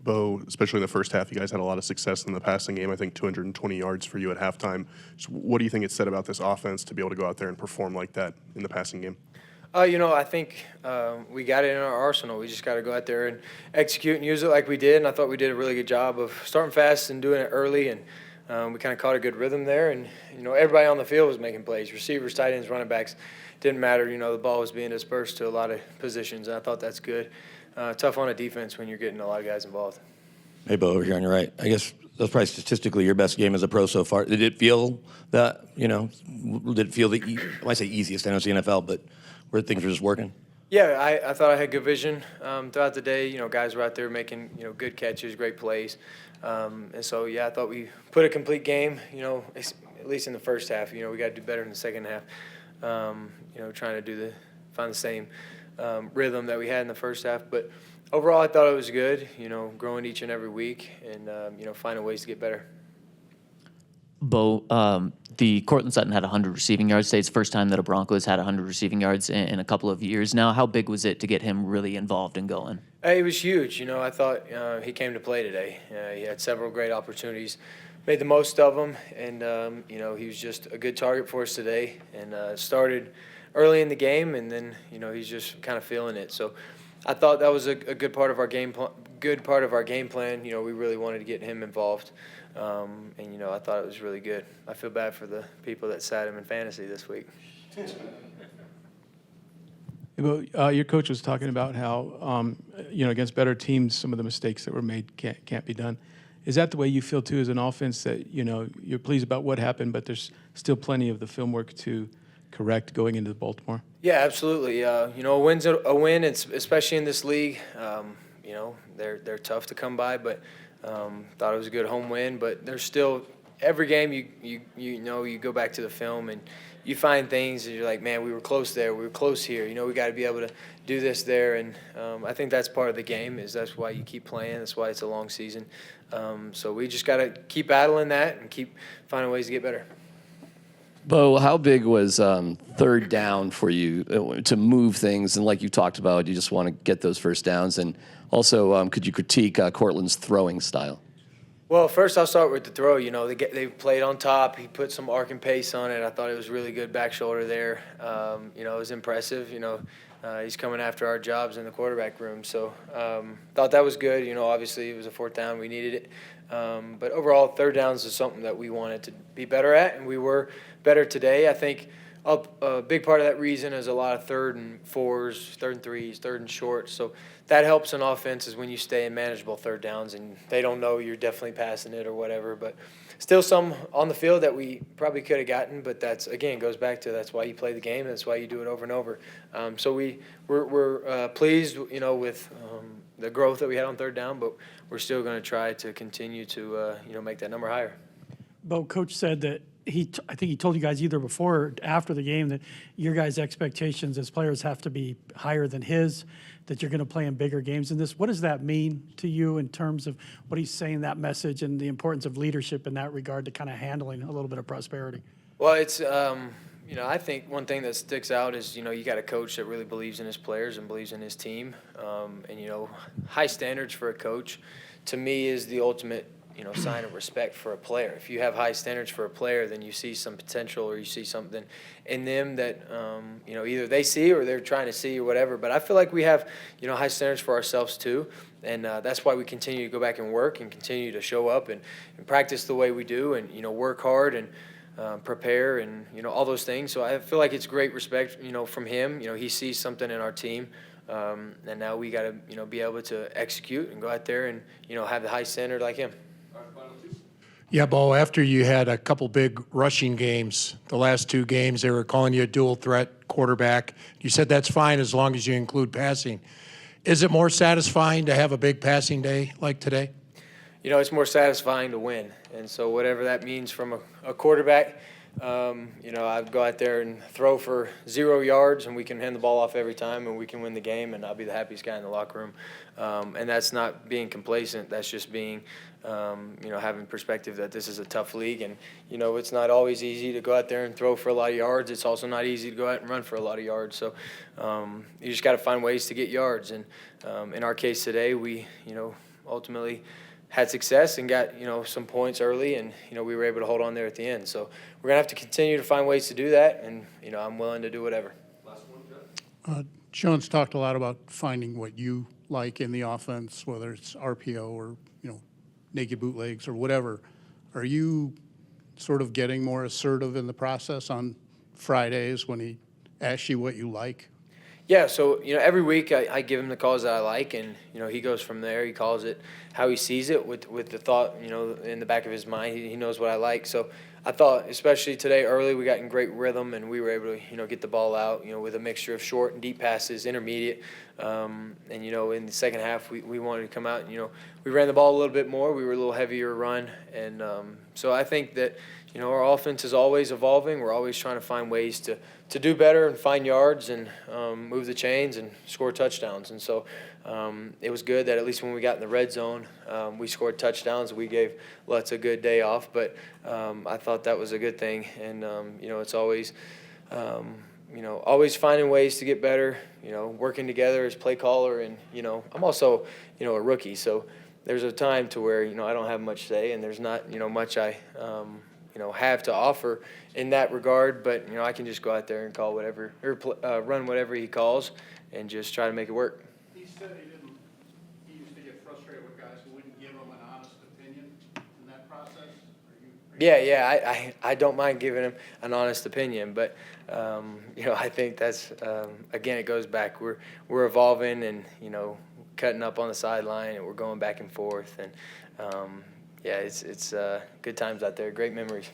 Bo, especially in the first half, you guys had a lot of success in the passing game. I think 220 yards for you at halftime. So what do you think it said about this offense to be able to go out there and perform like that in the passing game? I think we got it in our arsenal. We just got to go out there and execute and use it like we did. And I thought we did a really good job of starting fast and doing it early. And we kind of caught a good rhythm there. And, everybody on the field was making plays. Receivers, tight ends, running backs, didn't matter. The ball was being dispersed to a lot of positions. And I thought that's good. Tough on a defense when you're getting a lot of guys involved. Hey, Bo, over here on your right. I guess that's probably statistically your best game as a pro so far. Did it feel that, did it feel I might say easiest, I know it's the NFL, but where things were just working? Yeah, I thought I had good vision throughout the day. Guys were out there making, good catches, great plays. And so, I thought we put a complete game, at least in the first half. We got to do better in the second half, trying to find the same rhythm that we had in the first half. But overall, I thought it was good, growing each and every week and, finding ways to get better. Bo, the Courtland Sutton had 100 receiving yards today. It's the first time that a Broncos had 100 receiving yards in a couple of years now. How big was it to get him really involved and going? It was huge. I thought he came to play today. He had several great opportunities, made the most of them, and, he was just a good target for us today and started early in the game, and then, he's just kind of feeling it. So I thought that was a good part of our game plan. We really wanted to get him involved. And, I thought it was really good. I feel bad for the people that sat him in fantasy this week. Your coach was talking about how, against better teams, some of the mistakes that were made can't be done. Is that the way you feel, too, as an offense, that, you're pleased about what happened, but there's still plenty of the film work to correct going into Baltimore? Yeah, absolutely. A win's a win, especially in this league. They're tough to come by, but thought it was a good home win. But there's still every game you go back to the film and you find things and you're like, man, we were close there, we were close here. We got to be able to do this there, and I think that's part of the game. That's why you keep playing. That's why it's a long season. So we just got to keep battling that and keep finding ways to get better. Bo, how big was third down for you to move things? And like you talked about, you just want to get those first downs. And also, could you critique Courtland's throwing style? Well, first I'll start with the throw. They played on top. He put some arc and pace on it. I thought it was really good back shoulder there. It was impressive. He's coming after our jobs in the quarterback room. So thought that was good. Obviously it was a fourth down. We needed it. But overall, third downs is something that we wanted to be better at, and we were better today. I think a big part of that reason is a lot of third and fours, third and threes, third and shorts. So that helps an offense is when you stay in manageable third downs and they don't know you're definitely passing it or whatever. But still some on the field that we probably could have gotten, but that's, again, goes back to that's why you play the game and that's why you do it over and over. So we're pleased, with the growth that we had on third down, but we're still going to try to continue to, make that number higher. Bo, Coach said that I think he told you guys either before or after the game that your guys' expectations as players have to be higher than his, that you're going to play in bigger games than this. What does that mean to you in terms of what he's saying, that message, and the importance of leadership in that regard to kind of handling a little bit of prosperity? Well, it's, I think one thing that sticks out is, you got a coach that really believes in his players and believes in his team. And, high standards for a coach, to me, is the ultimate sign of respect for a player. If you have high standards for a player, then you see some potential or you see something in them that, either they see or they're trying to see or whatever. But I feel like we have, high standards for ourselves too. And that's why we continue to go back and work and continue to show up and practice the way we do and, work hard and prepare and, all those things. So I feel like it's great respect, from him. He sees something in our team. And now we got to, be able to execute and go out there and, have the high standard like him. Yeah, Bo, after you had a couple big rushing games, the last two games, they were calling you a dual threat quarterback. You said that's fine as long as you include passing. Is it more satisfying to have a big passing day like today? It's more satisfying to win. And so whatever that means from a quarterback, I'd go out there and throw for 0 yards and we can hand the ball off every time and we can win the game and I'll be the happiest guy in the locker room. And that's not being complacent. That's just being, having perspective that this is a tough league and, it's not always easy to go out there and throw for a lot of yards. It's also not easy to go out and run for a lot of yards. So you just got to find ways to get yards. And in our case today, we, ultimately had success and got, some points early, and, we were able to hold on there at the end. So we're going to have to continue to find ways to do that, and, I'm willing to do whatever. Sean's talked a lot about finding what you like in the offense, whether it's RPO or, naked bootlegs or whatever. Are you sort of getting more assertive in the process on Fridays when he asks you what you like? Yeah, so, every week I give him the calls that I like, and, he goes from there. He calls it how he sees it with the thought, in the back of his mind. He knows what I like. So I thought, especially today early, we got in great rhythm, and we were able to, get the ball out, with a mixture of short and deep passes, intermediate. And, in the second half, we wanted to come out and, we ran the ball a little bit more. We were a little heavier run. And so I think that, our offense is always evolving. We're always trying to find ways to do better and find yards and move the chains and score touchdowns. And so it was good that at least when we got in the red zone, we scored touchdowns. We gave Lutz a good day off, but I thought that was a good thing. And, it's always, always finding ways to get better, working together as play caller. And, I'm also, a rookie. So there's a time to where, I don't have much say, and there's not, much I have to offer in that regard, but, I can just go out there and call whatever, or run whatever he calls and just try to make it work. He said he used to get frustrated with guys who wouldn't give him an honest opinion in that process. Yeah, I don't mind giving him an honest opinion, but, I think that's, again, it goes back. We're evolving and, cutting up on the sideline, and we're going back and forth, and, yeah, it's good times out there, great memories.